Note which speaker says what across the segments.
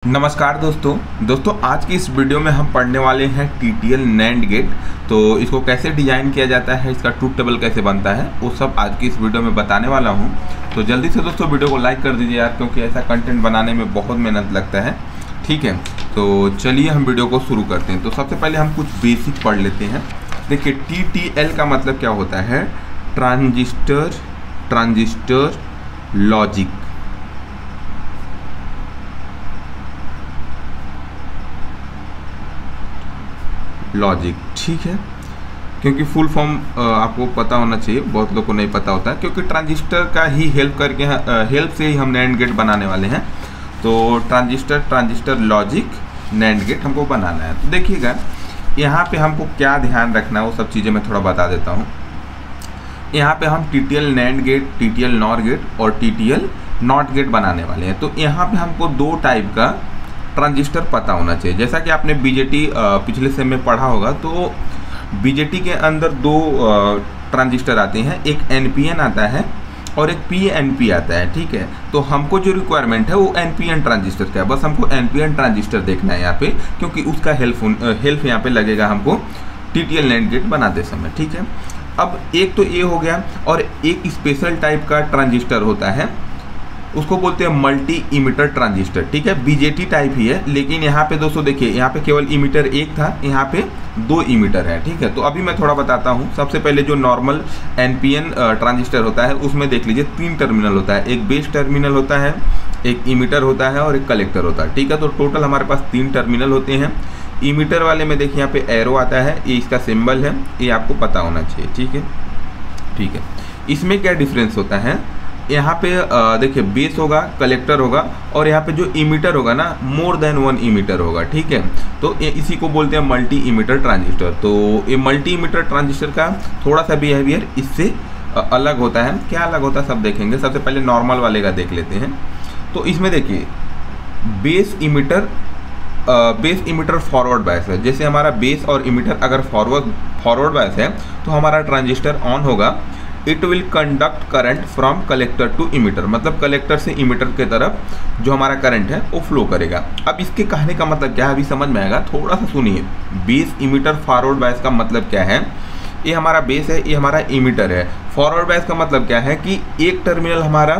Speaker 1: नमस्कार दोस्तों आज की इस वीडियो में हम पढ़ने वाले हैं TTL NAND गेट। तो इसको कैसे डिज़ाइन किया जाता है, इसका ट्रूथ टेबल कैसे बनता है, वो सब आज की इस वीडियो में बताने वाला हूं। तो जल्दी से दोस्तों वीडियो को लाइक कर दीजिए यार, क्योंकि ऐसा कंटेंट बनाने में बहुत मेहनत लगता है। ठीक है, तो चलिए हम वीडियो को शुरू करते हैं। तो सबसे पहले हम कुछ बेसिक पढ़ लेते हैं। देखिए TTL का मतलब क्या होता है, ट्रांजिस्टर लॉजिक। ठीक है, क्योंकि फुल फॉर्म आपको पता होना चाहिए, बहुत लोगों को नहीं पता होता है, क्योंकि ट्रांजिस्टर का ही हेल्प से ही हम नैंड गेट बनाने वाले हैं। तो ट्रांजिस्टर लॉजिक नैंड गेट हमको बनाना है। तो देखिएगा यहाँ पे हमको क्या ध्यान रखना है, वो सब चीज़ें मैं थोड़ा बता देता हूँ। यहाँ पे हम TTL NAND gate, TTL NOR gate और TTL NOT गेट बनाने वाले हैं। तो यहाँ पे हमको दो टाइप का ट्रांजिस्टर पता होना चाहिए। जैसा कि आपने BJT पिछले सेम में पढ़ा होगा, तो BJT के अंदर दो ट्रांजिस्टर आते हैं, एक NPN आता है और एक PNP आता है। ठीक है, तो हमको जो रिक्वायरमेंट है वो NPN ट्रांजिस्टर का है। बस हमको NPN ट्रांजिस्टर देखना है यहाँ पे, क्योंकि उसका हेल्प यहाँ पे लगेगा हमको TTL NAND गेट बनाते समय। ठीक है, अब एक तो ये हो गया, और एक स्पेशल टाइप का ट्रांजिस्टर होता है, उसको बोलते हैं मल्टी इमिटर ट्रांजिस्टर। ठीक है, BJT टाइप ही है, लेकिन यहाँ पे दोस्तों देखिए, यहाँ पे केवल इमिटर एक था, यहाँ पे दो इमिटर है। ठीक है, तो अभी मैं थोड़ा बताता हूँ। सबसे पहले जो नॉर्मल NPN ट्रांजिस्टर होता है, उसमें देख लीजिए 3 टर्मिनल होता है। एक बेस टर्मिनल होता है, एक इमिटर होता है और एक कलेक्टर होता है। ठीक है, तो टोटल हमारे पास 3 टर्मिनल होते हैं। इमिटर वाले में देखिए यहाँ पे एरो आता है, ये इसका सिंबल है, ये आपको पता होना चाहिए। ठीक है, इसमें क्या डिफरेंस होता है, यहाँ पे देखिए बेस होगा, कलेक्टर होगा, और यहाँ पे जो इमिटर होगा ना, मोर देन 1 इमिटर होगा। ठीक है, तो इसी को बोलते हैं मल्टी इमिटर ट्रांजिस्टर। तो ये मल्टी इमिटर ट्रांजिस्टर का थोड़ा सा बिहेवियर इससे अलग होता है। क्या अलग होता है सब देखेंगे। सबसे पहले नॉर्मल वाले का देख लेते हैं। तो इसमें देखिए बेस इमिटर फॉरवर्ड बायस है। जैसे हमारा बेस और इमिटर अगर फॉरवर्ड बायस है, तो हमारा ट्रांजिस्टर ऑन होगा। It will conduct current from collector to emitter, मतलब कलेक्टर से इमिटर के तरफ जो हमारा करंट है वो फ्लो करेगा। अब इसके कहने का मतलब क्या है, अभी समझ में आएगा, थोड़ा सा सुनिए। बेस इमिटर फॉरवर्ड बायस का मतलब क्या है, ये हमारा बेस है, ये हमारा इमिटर है। फॉरवर्ड बायस का मतलब क्या है कि एक टर्मिनल हमारा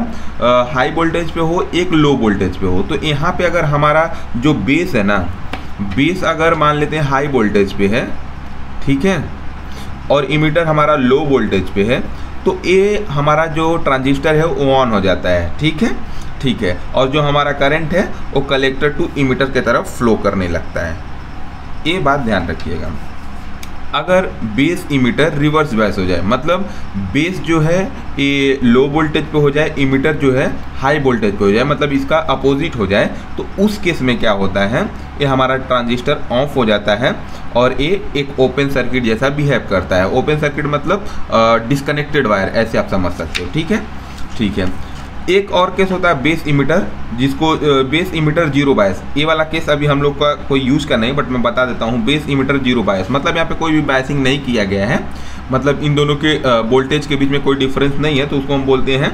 Speaker 1: हाई वोल्टेज पे हो, एक लो वोल्टेज पे हो। तो यहाँ पे अगर हमारा जो बेस है ना, बेस अगर मान लेते हैं हाई वोल्टेज पे है, ठीक है, और इमिटर हमारा लो वोल्टेज पे है, तो ये हमारा जो ट्रांजिस्टर है वो ऑन हो जाता है। ठीक है, और जो हमारा करंट है वो कलेक्टर टू इमिटर के तरफ फ्लो करने लगता है। ये बात ध्यान रखिएगा। अगर बेस इमिटर रिवर्स बायस हो जाए, मतलब बेस जो है ये लो वोल्टेज पे हो जाए, इमिटर जो है हाई वोल्टेज पे हो जाए, मतलब इसका अपोजिट हो जाए, तो उस केस में क्या होता है, ये हमारा ट्रांजिस्टर ऑफ हो जाता है और ये एक ओपन सर्किट जैसा बिहेव करता है। ओपन सर्किट मतलब डिस्कनेक्टेड वायर, ऐसे आप समझ सकते हो। ठीक है, एक और केस होता है बेस इमिटर, जिसको बेस इमिटर जीरो बायस। ये वाला केस अभी हम लोग का कोई यूज़ का नहीं, बट मैं बता देता हूँ। बेस इमिटर जीरो बायस मतलब यहाँ पे कोई भी बायसिंग नहीं किया गया है, मतलब इन दोनों के वोल्टेज के बीच में कोई डिफरेंस नहीं है, तो उसको हम बोलते हैं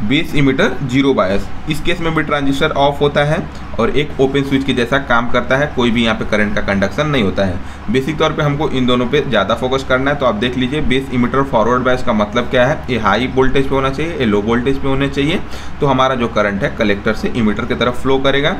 Speaker 1: बेस इमिटर जीरो बायस। इस केस में भी ट्रांजिस्टर ऑफ होता है और एक ओपन स्विच के जैसा काम करता है, कोई भी यहाँ पे करंट का कंडक्शन नहीं होता है। बेसिक तौर पे हमको इन दोनों पे ज़्यादा फोकस करना है। तो आप देख लीजिए, बेस इमिटर फॉरवर्ड बायस का मतलब क्या है, ये हाई वोल्टेज पे होना चाहिए, ये लो वोल्टेज पे होने चाहिए। तो हमारा जो करंट है कलेक्टर से इमिटर की तरफ फ्लो करेगा।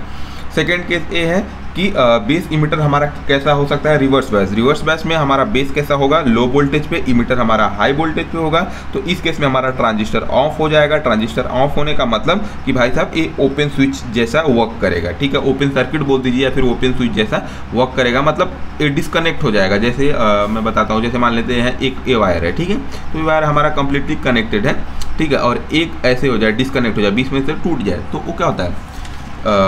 Speaker 1: सेकेंड केस ये है कि बेस इमिटर हमारा कैसा हो सकता है, रिवर्स बायस। रिवर्स बायस में हमारा बेस कैसा होगा, लो वोल्टेज पे, इमिटर हमारा हाई वोल्टेज पे होगा। तो इस केस में हमारा ट्रांजिस्टर ऑफ हो जाएगा। ट्रांजिस्टर ऑफ होने का मतलब कि भाई साहब ये ओपन स्विच जैसा वर्क करेगा। ठीक है, ओपन सर्किट बोल दीजिए या फिर ओपन स्विच जैसा वर्क करेगा, मतलब ये डिस्कनेक्ट हो जाएगा। जैसे मैं बताता हूँ, जैसे मान लेते हैं एक ये वायर है, ठीक है, तो ये वायर हमारा कंप्लीटली कनेक्टेड है, ठीक है, और एक ऐसे हो जाए, डिस्कनेक्ट हो जाए, बीच में से टूट जाए, तो वो क्या होता है,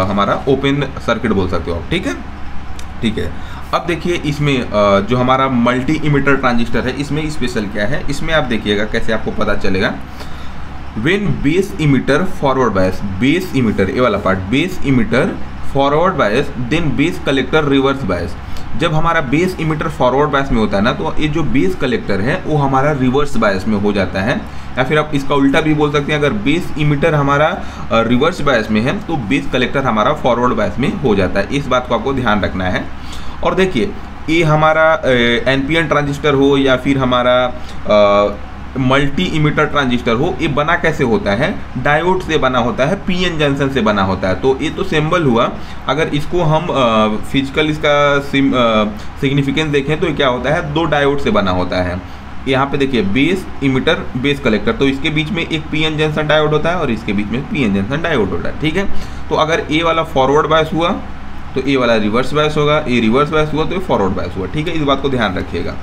Speaker 1: हमारा ओपन सर्किट बोल सकते हो आप। ठीक है, अब देखिए इसमें जो हमारा मल्टी इमिटर ट्रांजिस्टर है, इसमें स्पेशल क्या है, इसमें आप देखिएगा कैसे आपको पता चलेगा। When base emitter forward bias, base emitter ये वाला part, base emitter forward bias, then base collector reverse bias. जब हमारा बेस इमिटर फॉरवर्ड बायस में होता है ना, तो ये जो बेस कलेक्टर है वो हमारा रिवर्स बायस में हो जाता है, या फिर आप इसका उल्टा भी बोल सकते हैं, अगर बेस इमिटर हमारा रिवर्स बायस में है तो बेस कलेक्टर हमारा फॉरवर्ड बायस में हो जाता है। इस बात को आपको ध्यान रखना है। और देखिए, ये हमारा एनपीएन ट्रांजिस्टर हो या फिर हमारा मल्टी इमिटर ट्रांजिस्टर हो, ये बना कैसे होता है? डायोड से बना होता है, पीएन जंक्शन से बना होता है। तो ये तो सिंबल हुआ। अगर इसको हम फिजिकल इसका सिग्निफिकेंस देखें तो ये क्या होता है? 2 डायोड से बना होता है। यहाँ पे देखिए, बेस इमिटर बेस कलेक्टर, तो इसके बीच में एक पीएन जंक्शन डायोड होता है और इसके बीच में पीएन जंक्शन डायोड होता है। ठीक है, तो अगर ए वाला फॉरवर्ड बायस हुआ तो ए वाला रिवर्स बायस होगा, ए रिवर्स बायस हुआ तो ये फॉरवर्ड बायस हुआ। ठीक है, इस बात को ध्यान रखिएगा।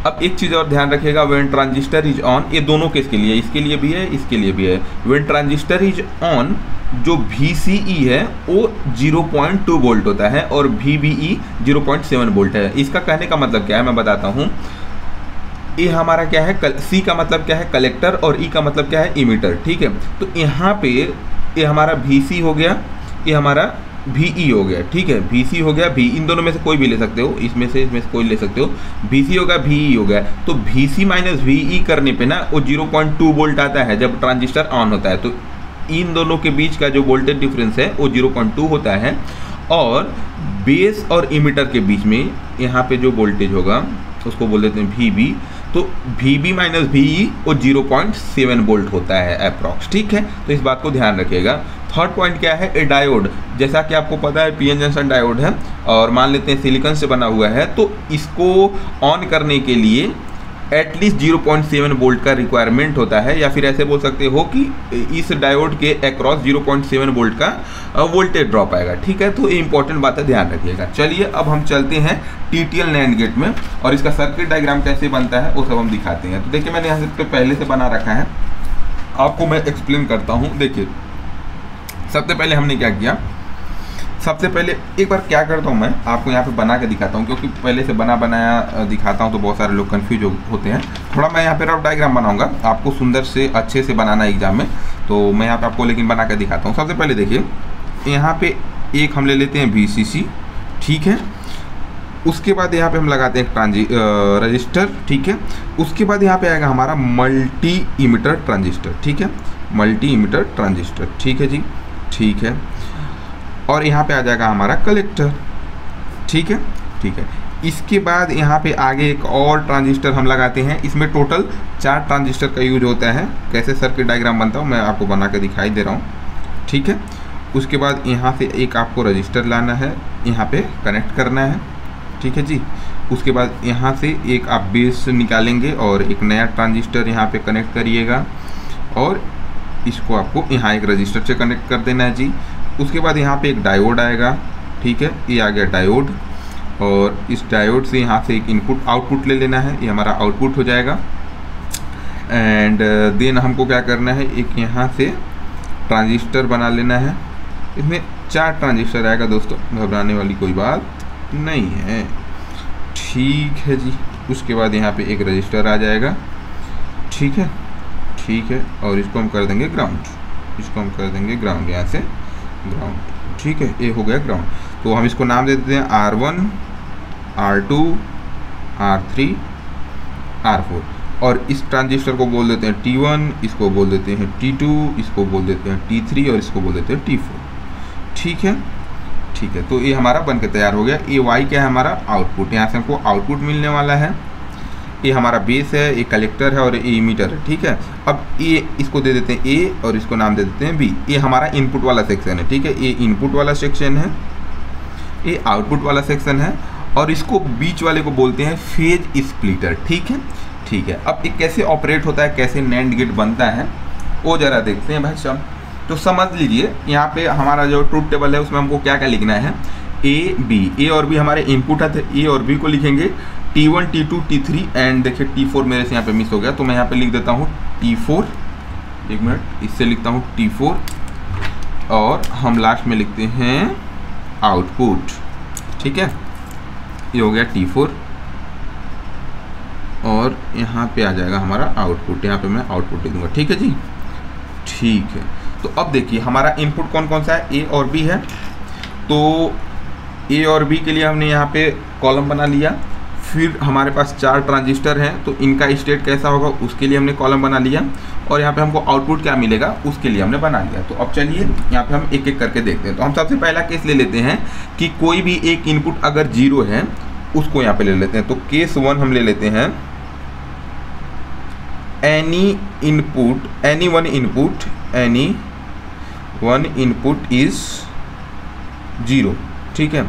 Speaker 1: अब एक चीज़ और ध्यान रखिएगा, व्हेन ट्रांजिस्टर इज ऑन, ये दोनों केस के लिए, इसके लिए भी है, इसके लिए भी है। व्हेन ट्रांजिस्टर इज ऑन, जो VCE है वो 0.2 वोल्ट होता है और VBE 0.7 वोल्ट है। इसका कहने का मतलब क्या है, मैं बताता हूँ। ए हमारा क्या है? C का मतलब क्या है? कलेक्टर, और E का मतलब क्या है? इमिटर। ठीक है, तो यहाँ पे ये हमारा VC हो गया, ये हमारा VE हो गया। ठीक है, VC हो गया, V, इन दोनों में से कोई भी ले सकते हो, इसमें से कोई ले सकते हो। VC होगा, VE हो गया। तो VC माइनस VE करने पे ना वो 0.2 वोल्ट आता है जब ट्रांजिस्टर ऑन होता है। तो इन दोनों के बीच का जो वोल्टेज डिफरेंस है वो 0.2 होता है। और बेस और इमिटर के बीच में यहाँ पे जो वोल्टेज होगा उसको बोल देते हैं VB। तो VB माइनस VE वो 0.7 वोल्ट होता है अप्रॉक्स। ठीक है, तो इस बात को ध्यान रखिएगा। थर्ड पॉइंट क्या है? ए डायोड, जैसा कि आपको पता है पीएन जंक्शन डायोड है और मान लेते हैं सिलिकॉन से बना हुआ है, तो इसको ऑन करने के लिए एटलीस्ट 0.7 वोल्ट का रिक्वायरमेंट होता है, या फिर ऐसे बोल सकते हो कि इस डायोड के अक्रॉस 0.7 वोल्ट का वोल्टेज ड्रॉप आएगा। ठीक है, तो ये इंपॉर्टेंट बात है, ध्यान रखिएगा। चलिए अब हम चलते हैं TTL नैंड गेट में और इसका सर्किट डायग्राम कैसे बनता है वो सब हम दिखाते हैं। तो देखिए, मैंने यहाँ से पहले से बना रखा है, आपको मैं एक्सप्लेन करता हूँ। देखिए, सबसे पहले हमने क्या किया, सबसे पहले एक बार क्या करता हूँ, मैं आपको यहाँ पे बना के दिखाता हूँ, क्योंकि पहले से बना बनाया दिखाता हूँ तो बहुत सारे लोग कंफ्यूज होते हैं। थोड़ा मैं यहाँ पे रफ डायग्राम बनाऊँगा, आपको सुंदर से अच्छे से बनाना है एग्जाम में, तो मैं यहाँ पे आपको लेकिन बना के दिखाता हूँ। सबसे पहले देखिए, यहाँ पे एक हम ले लेते हैं VCC। ठीक है, उसके बाद यहाँ पे हम लगाते हैं रजिस्टर। ठीक है, उसके बाद यहाँ पे आएगा हमारा मल्टी इमिटर ट्रांजिस्टर। ठीक है, मल्टी इमिटर ट्रांजिस्टर। ठीक है जी, ठीक है। और यहाँ पे आ जाएगा हमारा कलेक्टर। ठीक है, ठीक है। इसके बाद यहाँ पे आगे एक और ट्रांजिस्टर हम लगाते हैं। इसमें टोटल 4 ट्रांजिस्टर का यूज होता है। कैसे सर्किट डायग्राम बनता हूँ मैं आपको बना के दिखाई दे रहा हूँ। ठीक है, उसके बाद यहाँ से एक आपको रजिस्टर लाना है, यहाँ पे कनेक्ट करना है। ठीक है जी, उसके बाद यहाँ से एक आप बेस निकालेंगे और एक नया ट्रांजिस्टर यहाँ पे कनेक्ट करिएगा और इसको आपको यहाँ एक रजिस्टर से कनेक्ट कर देना है जी। उसके बाद यहाँ पे एक डायोड आएगा। ठीक है, ये आ गया डायोड, और इस डायोड से यहाँ से एक इनपुट आउटपुट ले लेना है, ये हमारा आउटपुट हो जाएगा। एंड देन हमको क्या करना है, एक यहाँ से ट्रांजिस्टर बना लेना है। इसमें 4 ट्रांजिस्टर आएगा दोस्तों, घबराने वाली कोई बात नहीं है। ठीक है जी, उसके बाद यहाँ पे एक रजिस्टर आ जाएगा। ठीक है, ठीक है, और इसको हम कर देंगे ग्राउंड, इसको हम कर देंगे ग्राउंड, यहाँ से ग्राउंड। ठीक है, ये हो गया ग्राउंड। तो हम इसको नाम दे देते हैं R1, R2, R3, R4, और इस ट्रांजिस्टर को बोल देते हैं T1, इसको बोल देते हैं T2, इसको बोल देते हैं T3 और इसको बोल देते हैं T4। ठीक है, ठीक है, तो ये हमारा बन के तैयार हो गया। ये Y क्या है, हमारा आउटपुट, यहाँ से हमको आउटपुट मिलने वाला है। ये हमारा बेस है, ये कलेक्टर है और ये इमीटर है। ठीक है, अब ये इसको दे देते हैं A और इसको नाम दे देते हैं B। ये हमारा इनपुट वाला सेक्शन है। ठीक है, ये इनपुट वाला सेक्शन है, ये आउटपुट वाला सेक्शन है, और इसको बीच वाले को बोलते हैं फेज स्प्लिटर। ठीक है, ठीक है। अब ये कैसे ऑपरेट होता है, कैसे नैंड गेट बनता है वो ज़रा देखते हैं भाई साहब। तो समझ लीजिए, यहाँ पे हमारा जो ट्रूथ टेबल है उसमें हमको क्या क्या लिखना है, A और B हमारे इनपुट है, तो A और B को लिखेंगे, T1, T2, T3 एंड देखिए T4 मेरे से यहाँ पे मिस हो गया, तो मैं यहाँ पे लिख देता हूँ T4। एक मिनट, इससे लिखता हूँ T4 और हम लास्ट में लिखते हैं आउटपुट। ठीक है, ये हो गया T4 और यहाँ पे आ जाएगा हमारा आउटपुट, यहाँ पे मैं आउटपुट लिख दूँगा। ठीक है जी, ठीक है। तो अब देखिए हमारा इनपुट कौन कौन सा है, A और B है। तो ए और बी के लिए हमने यहाँ पे कॉलम बना लिया। फिर हमारे पास 4 ट्रांजिस्टर हैं तो इनका स्टेट कैसा होगा उसके लिए हमने कॉलम बना लिया, और यहाँ पे हमको आउटपुट क्या मिलेगा उसके लिए हमने बना लिया। तो अब चलिए यहाँ पे हम एक एक करके देखते हैं। तो हम सबसे पहला केस ले लेते हैं कि कोई भी एक इनपुट अगर 0 है उसको यहाँ पे ले लेते हैं। तो केस 1 हम ले लेते हैं, एनी वन इनपुट इज 0। ठीक है,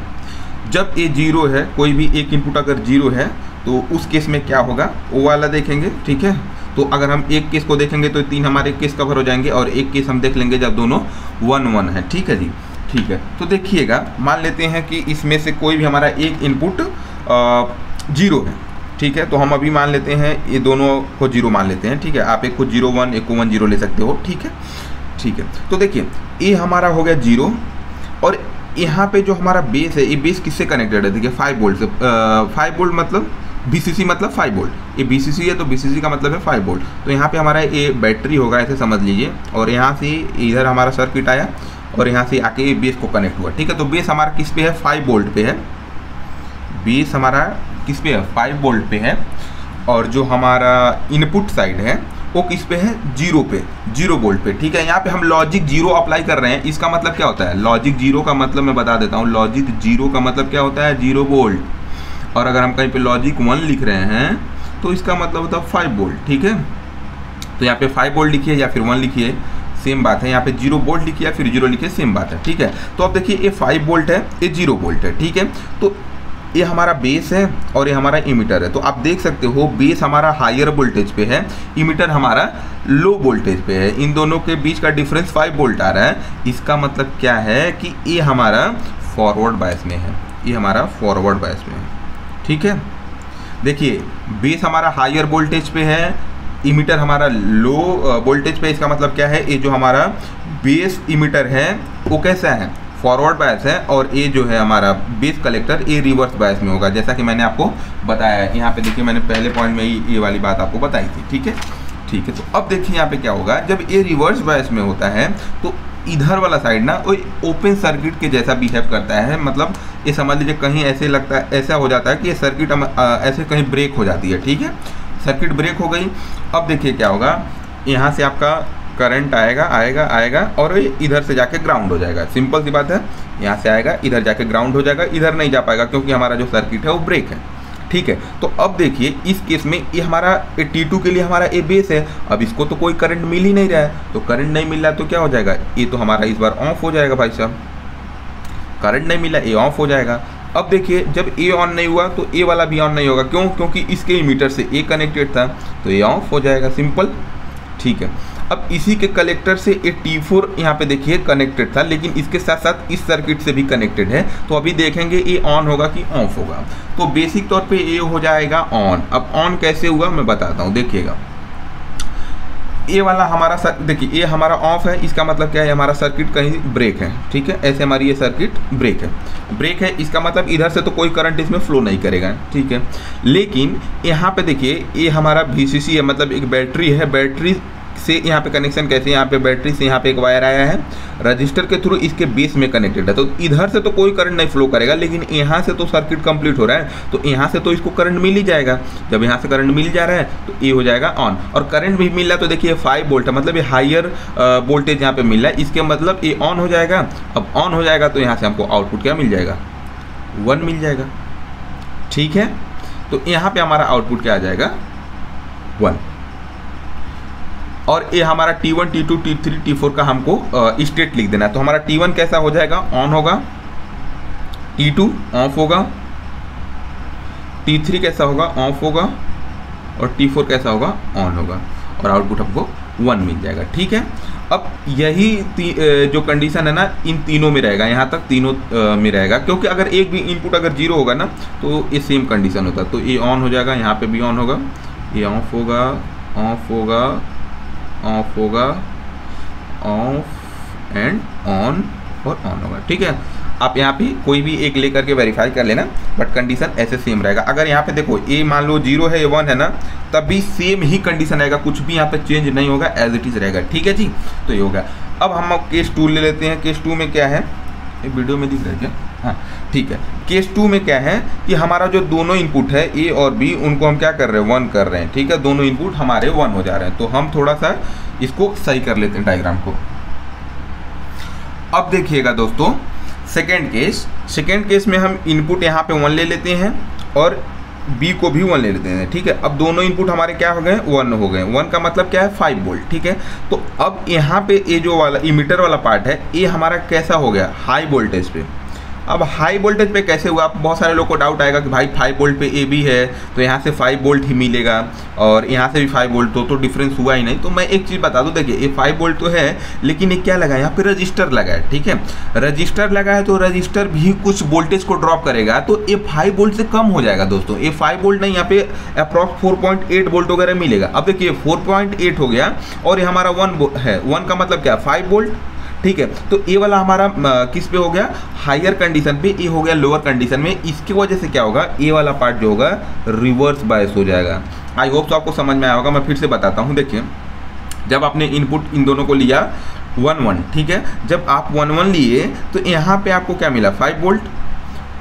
Speaker 1: जब ये 0 है, कोई भी एक इनपुट अगर 0 है तो उस केस में क्या होगा वो वाला देखेंगे। ठीक है, तो अगर हम एक केस को देखेंगे तो 3 हमारे केस कवर हो जाएंगे, और एक केस हम देख लेंगे जब दोनों 1-1 है। ठीक है जी, ठीक है। तो देखिएगा, मान लेते हैं कि इसमें से कोई भी हमारा एक इनपुट 0 है। ठीक है, तो हम अभी मान लेते हैं ये दोनों को 0 मान लेते हैं। ठीक है, आप एक को 0-1 एक को 1-0 ले सकते हो। ठीक है, ठीक है। तो देखिए ये हमारा हो गया 0, और यहाँ पे जो हमारा बेस है, ये बेस किससे कनेक्टेड है? देखिए 5 वोल्ट से। 5 वोल्ट मतलब BCC मतलब 5 वोल्ट, ये BCC है तो BCC का मतलब है 5 वोल्ट। तो यहाँ पे हमारा ये बैटरी होगा, ऐसे समझ लीजिए, और यहाँ से इधर हमारा सर्किट आया और यहाँ से आके ये बेस को कनेक्ट हुआ। ठीक है, तो बेस हमारा किस पे है? 5 वोल्ट पे है। बेस हमारा किस पे है? 5 वोल्ट पे है। और जो हमारा इनपुट साइड है वो किस पे है? 0 पे, 0 वोल्ट पे। ठीक है, यहाँ पे हम लॉजिक 0 अप्लाई कर रहे हैं। इसका मतलब क्या होता है? लॉजिक 0 का मतलब मैं बता देता हूँ। लॉजिक 0 का मतलब क्या होता है? 0 वोल्ट। और अगर हम कहीं पे लॉजिक 1 लिख रहे हैं तो इसका मतलब होता है 5 वोल्ट। ठीक है, तो यहाँ पे 5 वोल्ट लिखिए या फिर 1 लिखिए, सेम बात है। यहाँ पे 0 वोल्ट लिखिए या फिर 0 लिखिए, सेम बात है। ठीक है, तो अब देखिए ये 5 वोल्ट है, ये 0 वोल्ट है। ठीक है, तो ये हमारा बेस है और ये हमारा इमीटर है। तो आप देख सकते हो बेस हमारा हायर वोल्टेज पे है, इमीटर हमारा लो वोल्टेज पे है। इन दोनों के बीच का डिफरेंस 5 वोल्ट आ रहा है। इसका मतलब क्या है कि ये हमारा फॉरवर्ड बायस में है, ये हमारा फॉरवर्ड बायस में है। ठीक है, देखिए बेस हमारा हायर वोल्टेज पे है, इमीटर हमारा लो वोल्टेज पे। इसका मतलब क्या है? ये जो हमारा बेस इमीटर है वो कैसा है? फॉरवर्ड बायस है, और ये जो है हमारा बेस कलेक्टर ये रिवर्स बायस में होगा, जैसा कि मैंने आपको बताया है। यहाँ पे देखिए मैंने पहले पॉइंट में ही ये वाली बात आपको बताई थी। ठीक है, ठीक है। तो अब देखिए यहाँ पे क्या होगा, जब ये रिवर्स बायस में होता है तो इधर वाला साइड ना वो ओपन सर्किट के जैसा बिहेव करता है। मतलब ये समझ लीजिए कहीं ऐसे लगता है, ऐसा हो जाता है कि ये सर्किट ऐसे कहीं ब्रेक हो जाती है। ठीक है, सर्किट ब्रेक हो गई। अब देखिए क्या होगा, यहाँ से आपका करंट आएगा और इधर से जाके ग्राउंड हो जाएगा। सिंपल सी बात है, यहाँ से आएगा इधर जाके ग्राउंड हो जाएगा, इधर नहीं जा पाएगा क्योंकि हमारा जो सर्किट है वो ब्रेक है। ठीक है, तो अब देखिए इस केस में ये हमारा T2 के लिए हमारा ये बेस है। अब इसको तो कोई करंट मिल ही नहीं रहा है, तो करंट नहीं मिल रहा तो क्या हो जाएगा? ये तो हमारा इस बार ऑफ हो जाएगा। भाई साहब करंट नहीं मिला, ये ऑफ हो जाएगा। अब देखिए जब ए ऑन नहीं हुआ तो ए वाला भी ऑन नहीं होगा। क्यों? क्योंकि इसके इमीटर से ए कनेक्टेड था, तो ये ऑफ हो जाएगा। सिंपल। ठीक है, अब इसी के कलेक्टर से ये T4 यहाँ पे देखिए कनेक्टेड था, लेकिन इसके साथ साथ इस सर्किट से भी कनेक्टेड है। तो अभी देखेंगे ये ऑन होगा कि ऑफ होगा। तो बेसिक तौर पे ये हो जाएगा ऑन। अब ऑन कैसे हुआ मैं बताता हूँ, देखिएगा। ये वाला हमारा देखिए ये हमारा ऑफ है, इसका मतलब क्या है? हमारा सर्किट कहीं ब्रेक है। ठीक है, ऐसे हमारी ये सर्किट ब्रेक है। इसका मतलब इधर से तो कोई करंट इसमें फ्लो नहीं करेगा। ठीक है, लेकिन यहाँ पे देखिए ये हमारा VCC है, मतलब एक बैटरी है। बैटरी से यहाँ पे कनेक्शन कैसे? यहाँ पे बैटरी से यहाँ पे एक वायर आया है, रजिस्टर के थ्रू इसके बेस में कनेक्टेड है। तो इधर से तो कोई करंट नहीं फ्लो करेगा, लेकिन यहाँ से तो सर्किट कंप्लीट हो रहा है, तो यहाँ से तो इसको करंट मिल ही जाएगा। जब यहाँ से करंट मिल जा रहा है तो ये हो जाएगा ऑन। और करंट भी मिल रहा है तो देखिए 5 वोल्ट है, मतलब ये हायर वोल्टेज यहाँ पे मिल रहा है। इसके मतलब ये ऑन हो जाएगा। अब ऑन हो जाएगा तो यहाँ से हमको आउटपुट क्या मिल जाएगा? 1 मिल जाएगा। ठीक है, तो यहाँ पे हमारा आउटपुट क्या आ जाएगा? 1। और ये हमारा T1, T2, T3, T4 का हमको स्टेट लिख देना है। तो हमारा T1 कैसा हो जाएगा? ऑन होगा। T2 ऑफ होगा। T3 कैसा होगा? ऑफ होगा। और T4 कैसा होगा? ऑन होगा। और आउटपुट हमको 1 मिल जाएगा। ठीक है, अब यही जो कंडीशन है ना, इन तीनों में रहेगा, यहाँ तक तीनों में रहेगा। क्योंकि अगर एक भी इनपुट अगर 0 होगा ना तो ये सेम कंडीशन होता है। तो ये ऑन हो जाएगा, यहाँ पे भी ऑन होगा, ये ऑफ होगा, ऑफ होगा, ऑफ होगा, ऑफ एंड ऑन और ऑन होगा। ठीक है, आप यहाँ पे कोई भी एक लेकर के वेरीफाई कर लेना, बट कंडीशन ऐसे सेम रहेगा। अगर यहाँ पे देखो ए मान लो 0 है, ये 1 है ना, तब भी सेम ही कंडीशन आएगा, कुछ भी यहाँ पे चेंज नहीं होगा, एज इट इज रहेगा। ठीक है जी, तो ये होगा। अब हम केस 2 ले लेते हैं। केस 2 में क्या है? ये वीडियो में दिख रहा है क्या? हाँ ठीक है। केस 2 में क्या है कि हमारा जो दोनों इनपुट है ए और बी, उनको हम क्या कर रहे हैं, 1 कर रहे हैं, ठीक है। दोनों इनपुट हमारे 1 हो जा रहे हैं। तो हम थोड़ा सा इसको सही कर लेते हैं डायग्राम को। अब देखिएगा दोस्तों सेकेंड केस में हम इनपुट यहाँ पे 1 ले लेते हैं और बी को भी 1 ले लेते हैं, ठीक है। अब दोनों इनपुट हमारे क्या हो गए, 1 हो गए। 1 का मतलब क्या है, 5 वोल्ट, ठीक है। तो अब यहाँ पे ये जो वाला इमीटर वाला पार्ट है, ये हमारा कैसा हो गया, हाई वोल्टेज पे। अब हाई वोल्टेज पे कैसे हुआ, बहुत सारे लोग को डाउट आएगा कि भाई 5 वोल्ट पे ए बी है तो यहाँ से 5 वोल्ट ही मिलेगा और यहाँ से भी 5 वोल्ट, तो डिफरेंस हुआ ही नहीं। तो मैं एक चीज़ बता दूँ, देखिए ये 5 वोल्ट तो है, लेकिन ये क्या लगा है, यहाँ पे रजिस्टर लगा है, ठीक है। रजिस्टर लगा है तो रजिस्टर भी कुछ वोल्टेज को ड्रॉप करेगा, तो ये 5 वोल्ट से कम हो जाएगा दोस्तों। ये 5 वोल्ट नहीं, यहाँ पे अप्रॉक्स 4.8 वोल्ट वगैरह मिलेगा। अब देखिए 4.8 हो गया और ये हमारा 1 है। 1 का मतलब क्या, 5 वोल्ट, ठीक है। तो ये वाला हमारा किस पे हो गया, हायर कंडीशन पे, ये हो गया लोअर कंडीशन में। इसकी वजह से क्या होगा, ये वाला पार्ट जो होगा रिवर्स बायस हो जाएगा। आई होप तो आपको समझ में आया होगा। मैं फिर से बताता हूँ, देखिए जब आपने इनपुट इन दोनों को लिया 1-1, ठीक है। जब आप 1-1 लिए तो यहाँ पे आपको क्या मिला, 5 वोल्ट,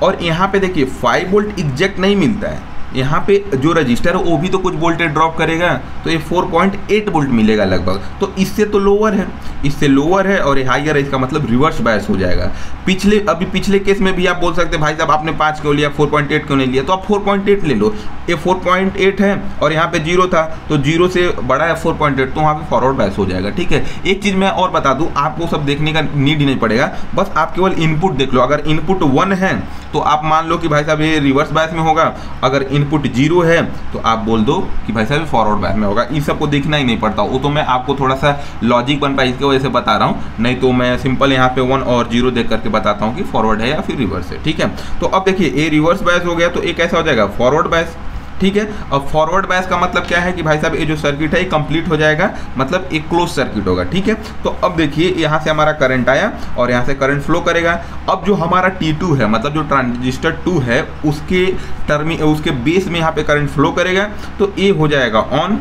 Speaker 1: और यहाँ पे देखिए 5 वोल्ट एग्जैक्ट नहीं मिलता है। यहाँ पे जो रजिस्टर है वो भी तो कुछ वोल्टेज ड्रॉप करेगा, तो ये 4.8 वोल्ट मिलेगा लगभग। तो इससे तो लोअर है, इससे लोअर है और ये हाइयर है, इसका मतलब रिवर्स बायस हो जाएगा। पिछले केस में भी आप बोल सकते हैं भाई साहब आपने 5 क्यों लिया, 4.8 क्यों नहीं लिया, तो आप 4.8 ले लो। ये 4.8 है और यहाँ पे 0 था, तो 0 से बड़ा है 4.8, तो वहाँ पे फॉरवर्ड बायस हो जाएगा, ठीक है। एक चीज़ मैं और बता दूँ, आपको सब देखने का नीड ही नहीं पड़ेगा, बस आप केवल इनपुट देख लो। अगर इनपुट 1 है तो आप मान लो कि भाई साहब ये रिवर्स बायस में होगा, अगर इनपुट 0 है तो आप बोल दो कि भाई साहब फॉरवर्ड बायस में होगा। इस सबको देखना ही नहीं पड़ता, वो तो मैं आपको थोड़ा सा लॉजिक बन पाए इसकी वजह से बता रहा हूँ, नहीं तो मैं सिंपल यहाँ पे 1 और 0 देख करके बताता हूँ कि फॉरवर्ड है या फिर रिवर्स है, ठीक है। तो अब देखिए ये रिवर्स बायस हो गया, तो ये कैसा हो जाएगा, फॉरवर्ड बायस, ठीक है। अब फॉरवर्ड बायस का मतलब क्या है कि भाई साहब ये जो सर्किट है ये कंप्लीट हो जाएगा, मतलब एक क्लोज सर्किट होगा, ठीक है। तो अब देखिए यहाँ से हमारा करंट आया और यहाँ से करंट फ्लो करेगा। अब जो हमारा T2 है, मतलब जो ट्रांजिस्टर 2 है, उसके बेस में यहाँ पे करंट फ्लो करेगा, तो ये हो जाएगा ऑन,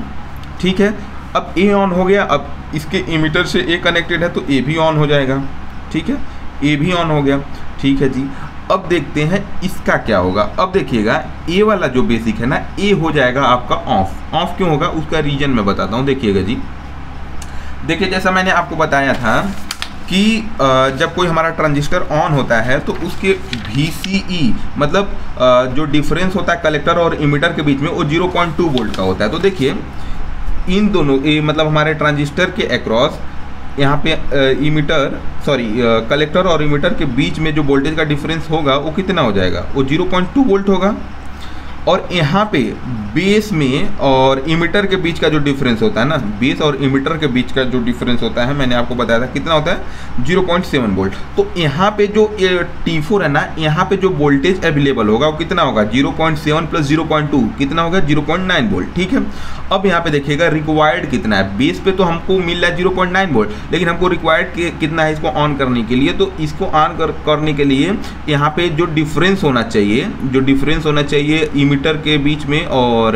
Speaker 1: ठीक है। अब ए ऑन हो गया, अब इसके इमीटर से ए कनेक्टेड है तो ए भी ऑन हो जाएगा, ठीक है। ए भी ऑन हो गया, ठीक है जी। अब देखते हैं इसका क्या होगा। अब देखिएगा ए वाला जो बेसिक है ना, ए हो जाएगा आपका ऑफ। ऑफ क्यों होगा उसका रीजन मैं बताता हूँ, देखिएगा जी। देखिए जैसा मैंने आपको बताया था कि जब कोई हमारा ट्रांजिस्टर ऑन होता है तो उसके VCE मतलब जो डिफरेंस होता है कलेक्टर और इमीटर के बीच में, वो 0.2 वोल्ट का होता है। तो देखिए इन दोनों मतलब हमारे ट्रांजिस्टर के अक्रॉस यहाँ पे कलेक्टर और इमीटर के बीच में जो वोल्टेज का डिफरेंस होगा वो कितना हो जाएगा, वो 0.2 वोल्ट होगा। और यहाँ पे बेस में और इमीटर के बीच का जो डिफरेंस होता है ना, बेस और इमीटर के बीच का जो डिफरेंस होता है, मैंने आपको बताया था कितना होता है, 0.7 वोल्ट। तो यहाँ पे जो T4 है ना, यहाँ पे जो वोल्टेज अवेलेबल होगा वो कितना होगा, 0.7 प्लस 0.2 कितना होगा, 0.9 वोल्ट, ठीक है। अब यहाँ पे देखिएगा रिक्वायर्ड कितना है, बेस पे तो हमको मिल रहा है 0.9 वोल्ट, लेकिन हमको रिक्वायर्ड कितना है इसको ऑन करने के लिए। तो इसको ऑन करने के लिए यहाँ पे जो डिफरेंस होना चाहिए इमीटर के बीच में और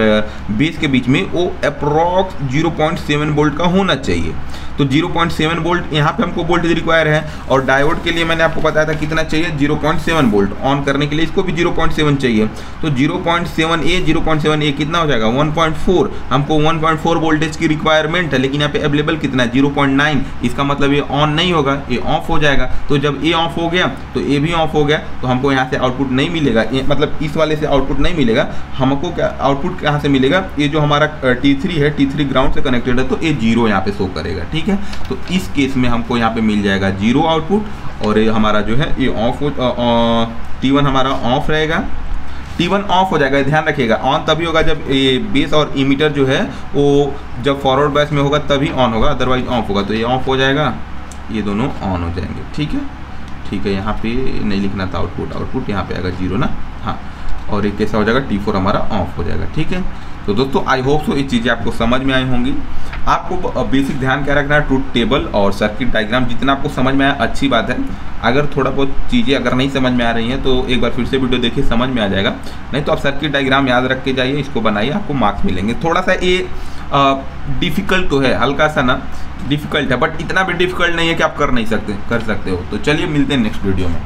Speaker 1: बेस के बीच में, वो अप्रॉक्स 0.7 वोल्ट का होना चाहिए। तो 0.7 वोल्ट यहाँ पे हमको वोल्टेज रिक्वायर है, और डायोड के लिए मैंने आपको बताया था कितना चाहिए, 0.7 वोल्ट। ऑन करने के लिए इसको भी 0.7 चाहिए, तो 0.7A कितना हो जाएगा, 1.4। हमको 1.4 वोल्टेज की रिक्वायरमेंट है, लेकिन यहाँ पे अवेलेबल कितना है, 0.9। इसका मतलब ये ऑन नहीं होगा, ये ऑफ हो जाएगा। तो जब ये ऑफ हो गया तो ये भी ऑफ हो गया, तो हमको यहाँ से आउटपुट नहीं मिलेगा, मतलब इस वाले से आउटपुट नहीं मिलेगा। हमको क्या आउटपुट कहाँ से मिलेगा, ये जो हमारा T3 है, T3 ग्राउंड से कनेक्टेड है, तो ये 0 यहाँ पे शो करेगा, ठीक है। तो इस केस में हमको यहाँ पे मिल जाएगा 0 आउटपुट, और ये हमारा जो है ये ऑफ T1 हमारा ऑफ रहेगा। T1 ऑफ हो जाएगा, ध्यान रखिएगा। ऑन तभी होगा जब ये बेस और इमीटर जो है वो जब फॉरवर्ड बायस में होगा तभी ऑन होगा, अदरवाइज ऑफ होगा। तो ये ऑफ हो जाएगा, ये दोनों ऑन हो जाएंगे, ठीक है। यहाँ पे नहीं लिखना था आउटपुट यहाँ पे आएगा 0 ना, हाँ। और एक कैसा हो जाएगा, T4 हमारा ऑफ हो जाएगा, ठीक है। तो दोस्तों आई होप सो ये चीज़ें आपको समझ में आई होंगी। आपको बेसिक ध्यान क्या रखना है, ट्रूथ टेबल और सर्किट डायग्राम जितना आपको समझ में आया अच्छी बात है। अगर थोड़ा बहुत चीज़ें अगर नहीं समझ में आ रही हैं तो एक बार फिर से वीडियो देखिए, समझ में आ जाएगा। नहीं तो आप सर्किट डायग्राम याद रख के जाइए, इसको बनाइए, आपको मार्क्स मिलेंगे। थोड़ा सा ये डिफ़िकल्ट तो है, हल्का सा ना डिफ़िकल्ट है, बट इतना भी डिफ़िकल्ट नहीं है कि आप कर नहीं सकते, कर सकते हो। तो चलिए मिलते हैं नेक्स्ट वीडियो में।